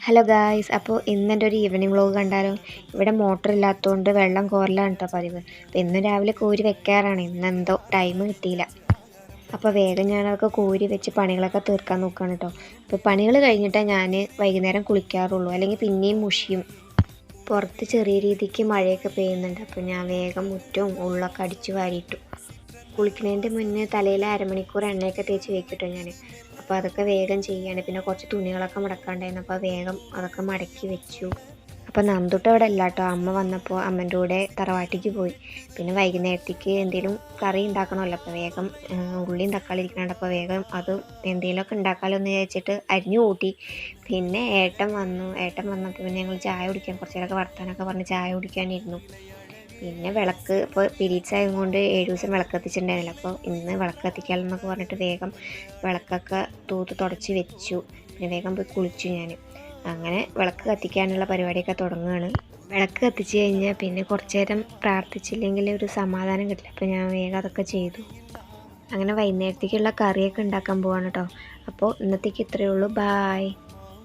Hello guys, അപ്പോൾ ഇന്നെൻ്റെ ഒരു ഈവനിങ് വ്ളോഗ് കണ്ടാലോ. ഇവിടെ മോട്ടർ ഇല്ലാത്തതുകൊണ്ട് വെള്ളം കോരലാണ് കേട്ടോ പതിവ്. അപ്പോൾ ഇന്ന് രാവിലെ കോരി വെക്കാറാണ്, ഇന്നെന്തോ ടൈം കിട്ടിയില്ല. അപ്പോൾ വേഗം ഞാനതൊക്കെ കോരി വെച്ച് പണികളൊക്കെ തീർക്കാൻ നോക്കുകയാണ് കേട്ടോ. അപ്പോൾ പണികൾ കഴിഞ്ഞിട്ടേ ഞാൻ വൈകുന്നേരം കുളിക്കാറുള്ളൂ, അല്ലെങ്കിൽ പിന്നെയും മുഷിയും. പുറത്ത് ചെറിയ രീതിക്ക് മഴയൊക്കെ പെയ്യുന്നുണ്ട്. അപ്പോൾ ഞാൻ വേഗം മുറ്റവും ഉള്ളൊക്കെ അടിച്ചു വാരിയിട്ടു. കുളിക്കുന്നതിൻ്റെ മുന്നേ തലയിൽ അരമണിക്കൂർ എണ്ണയൊക്കെ തേച്ച് വെക്കിട്ടോ ഞാൻ. അപ്പോൾ അതൊക്കെ വേഗം ചെയ്യാണ്. പിന്നെ കുറച്ച് തുണികളൊക്കെ മടക്കാണ്ടായിരുന്നു, അപ്പോൾ വേഗം അതൊക്കെ മടക്കി വെച്ചു. അപ്പോൾ നന്ദുട്ട് അവിടെ അല്ല കേട്ടോ, അമ്മ വന്നപ്പോൾ അമ്മൻ്റെ കൂടെ തറവാട്ടിക്ക് പോയി. പിന്നെ വൈകുന്നേരത്തേക്ക് എന്തെങ്കിലും കറി ഉണ്ടാക്കണമല്ലോ, അപ്പോൾ വേഗം ഉള്ളിയും തക്കാളി ഇരിക്കണുണ്ട്. അപ്പോൾ വേഗം അത് എന്തെങ്കിലുമൊക്കെ ഉണ്ടാക്കാമല്ലോ എന്ന് വിചാരിച്ചിട്ട് അരിഞ്ഞു കൂട്ടി. പിന്നെ ഏട്ടൻ വന്നപ്പോൾ പിന്നെ ഞങ്ങൾ ചായ കുടിക്കാൻ കുറച്ച് നേരമൊക്കെ വർത്താനൊക്കെ പറഞ്ഞ് ചായ കുടിക്കാനിരുന്നു. പിന്നെ വിളക്ക് ഇപ്പോൾ പീരീഡ്സ് ആയതുകൊണ്ട് 7 ദിവസം വിളക്ക് കത്തിച്ചിട്ടുണ്ടായിരുന്നില്ല. അപ്പോൾ ഇന്ന് വിളക്ക് കത്തിക്കാമെന്നൊക്കെ പറഞ്ഞിട്ട് വേഗം വിളക്കൊക്കെ തൂത്ത് തുടച്ച് വെച്ചു. പിന്നെ വേഗം പോയി കുളിച്ചു ഞാൻ. അങ്ങനെ വിളക്ക് കത്തിക്കാനുള്ള പരിപാടിയൊക്കെ തുടങ്ങുകയാണ്. വിളക്ക് കത്തിച്ച് കഴിഞ്ഞാൽ പിന്നെ കുറച്ച് നേരം പ്രാർത്ഥിച്ചില്ലെങ്കിൽ ഒരു സമാധാനം കിട്ടില്ല. അപ്പോൾ ഞാൻ വേഗം അതൊക്കെ ചെയ്തു. അങ്ങനെ വൈകുന്നേരത്തേക്കുള്ള കറിയൊക്കെ ഉണ്ടാക്കാൻ പോവാണ് കേട്ടോ. അപ്പോൾ ഇന്നത്തേക്ക് ഇത്രയേ ഉള്ളൂ. ബായ്.